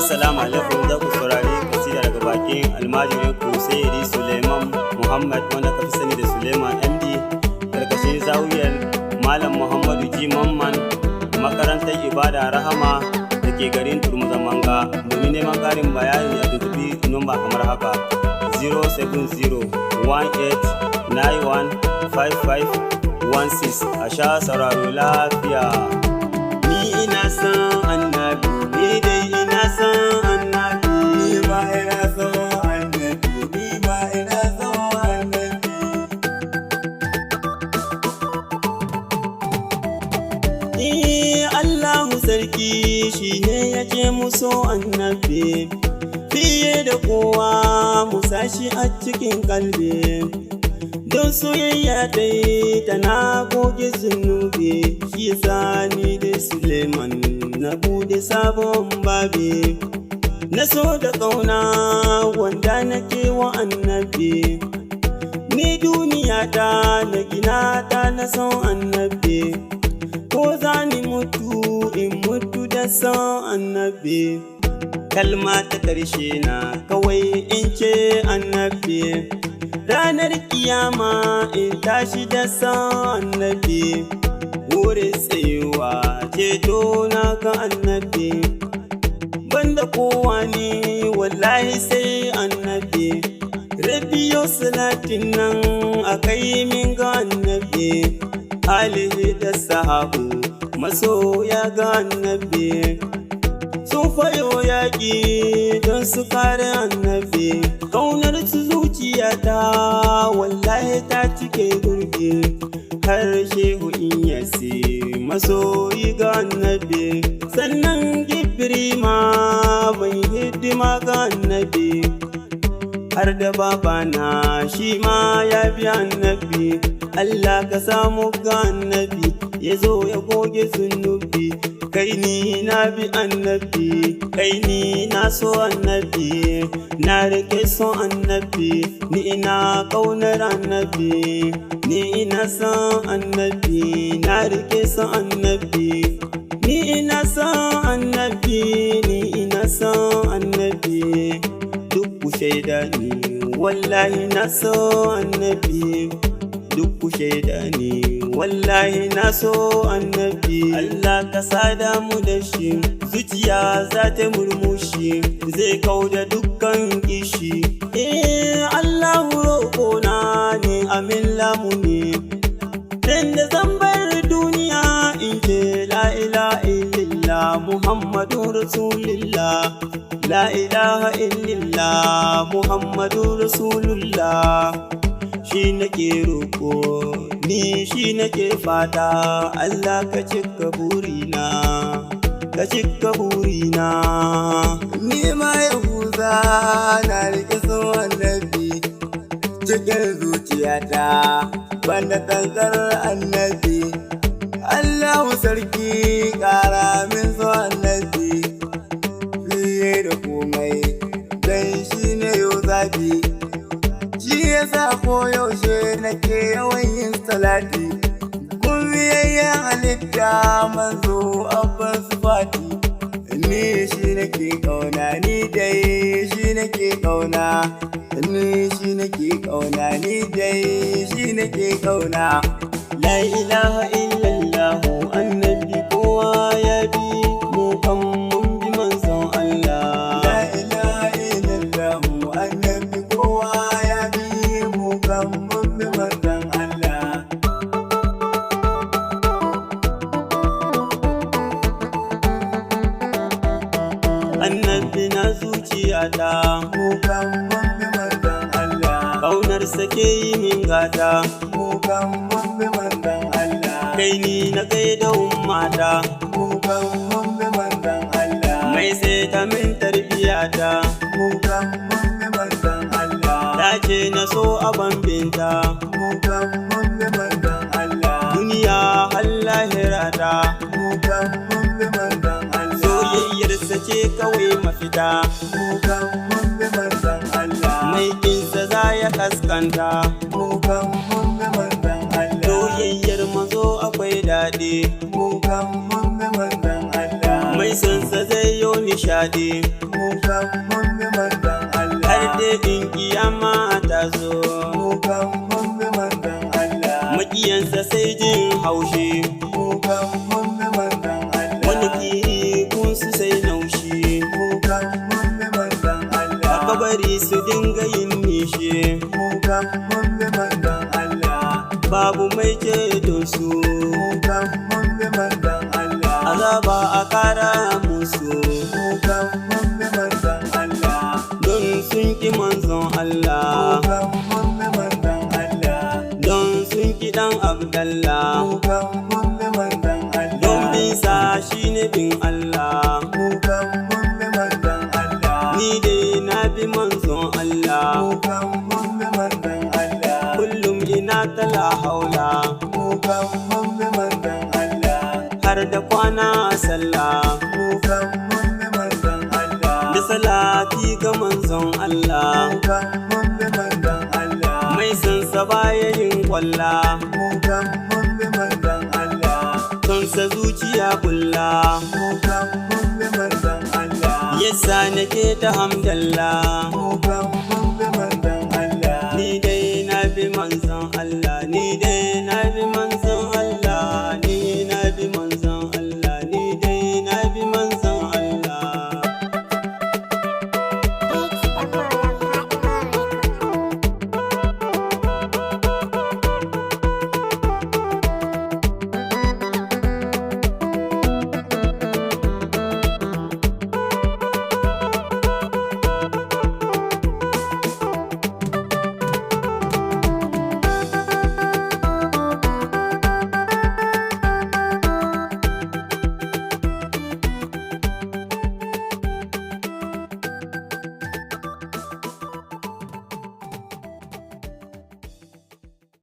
Assalamu alaikum, za ku saurari kasida daga bakin almajirin ku sayyadi Suleman Muhammad wanda ka fi sani da Suleman MD karkashin zawiyar Malam Muhammadu Ji Mamman makarantar ibada Rahama da ke garin Turmuzamanga. Domin neman ƙarin bayani a tuntubi nomba kamar haka 07018915516. A sha sauraro lafiya. Ni ina son annabi, ni dai ina son annabi, ni ma ina son annabi, ni ma ina son annabi. Allahu sarki shi ne ya ce mu so annabi fiye da kowa, mu sashi a cikin kalbi. Don soyayya dai tana goge zunubi, shi yasa ni da Suleman na bude sabon babi. Na so da ƙauna wanda nake wa annabi, ni duniya ta na gina ta na son annabi. Ko za ni mutu in mutu da son annabi, kalma ta ƙarshe na kawai in ce annabi. Ranar kiyama in tashi da son annabi, wurin tsayuwa ceto na ga annabi. Banda kowa ne wallahi sai annabi, rabiyo salatin nan a kai min ga annabi. Alihi da sahabu masoya ga annabi, sun fayo yaƙi don su kare annabi. Ƙaunar su zuciyata wallahi ta cike gurbi, har shehu in yasi masoyi ga annabi. Sannan gibiri ma mai hidima ga annabi, har da babana shi ma ya bi annabi. Allah ka samu ga annabi, ya zo ya goge zunubi. Kai ni na bi annabi, kai ni na so annabi, na rike son annabi, ni ina ƙaunar annabi, ni ina son annabi, na rike son annabi, ni ina son annabi, ni ina son annabi. Duk ku shaida ni wallahi na so annabi, duk ku shaida ni wallahi na so annabi. Allah ka sada mu da shi, zuciya za ta murmushi, zai kauda dukkan kishi. Allahu roƙona ne, amin lamuni, dan da zan bar duniya in ce la ilaha illallah Muhammadun Rasulullah, la ilaha illallah Muhammadun Rasulullah. Shi nake roƙo, ni shi nake fata, Allah ka cika burina, ka cika burina. Ni ma Yahuza na rike son annabi cikin zuciyata, banda tankar annabi. Allahu sarki ƙara min son annabi fiye da komai, dan shi ne yau zafi. Shi yasa koyaushe nake yawan yin salati, kun biyayyen halitta manzo abban sufati. Ni shi nake ƙauna, ni dai shi nake ƙauna, ni shi nake ƙauna, ni dai shi nake ƙauna. La ilaha illallah annabi kowa ya bi, mu kan mun bi manzon Allah. La ilaha illallah annabi kowa ya bi, mu kan mun bi manzon Allah. Annabi na zuciyata, mu kan mun bi manzon Allah. Ƙaunarsa ke yi min gata, mu kan mun bi manzon Allah. Kai ni na kai da ummata, mu kan mun bi manzon Allah. Mai sai ta min tarbiyata, mu kan mun bi manzon Allah. Ta ce na so abin binta, mu kan mun bi manzon Allah. Duniya har lahirata, mu kan mun bi manzon Allah. Soyayyarsa ce kawai mafita, mu kan mun bi manzon Allah. Mai kinsa za ya kaskanta, mu kan mun bi manzon Allah. Soyayyar mazo akwai daɗi, mu kan mun bi manzon Allah. Mai sansa zai yoni nishaɗi. mu kan mun bi manzon Allah. Har dai in kiyama ta zo, Mu kan mun bi manzon Allah. maƙiyansa sai jin haushi. Mu kan mun bi manzon Allah. Wani kikunsu sai naushi. Mu kan mun bi manzon Allah. A kabari su dinga yin nishi. Mu kan mun bi manzon Allah. Babu mai ceton su. Mu kan mun bi manzon Allah. Azaba a kara musu. Mu kan mun bi manzon Allah. Don sun ki manzon Mu Allah. kan mun bi manzon Allah. Don sun ki dan Abdallah. Mu kan mun bi manzon Allah. Don bisa shine bin Allah. Mu kan mun bi manzon Allah. Ni dai na bi manzon Allah. Mu kan mun bi manzon Allah. Kullum ina tala haula. Mu kan mun bi manzon Allah. Har da kwana sallah. Mu kan mun bi manzon Allah. Da salati ga manzon Allah. Mu kan mun bi manzon Allah. Mai san sa baya yin kwalla. Mu kan mun bi manzon Allah. Son sa zuciya kulla. Mu kan mun bi manzon Allah. Yasa nake ta hamdallah. Mu kan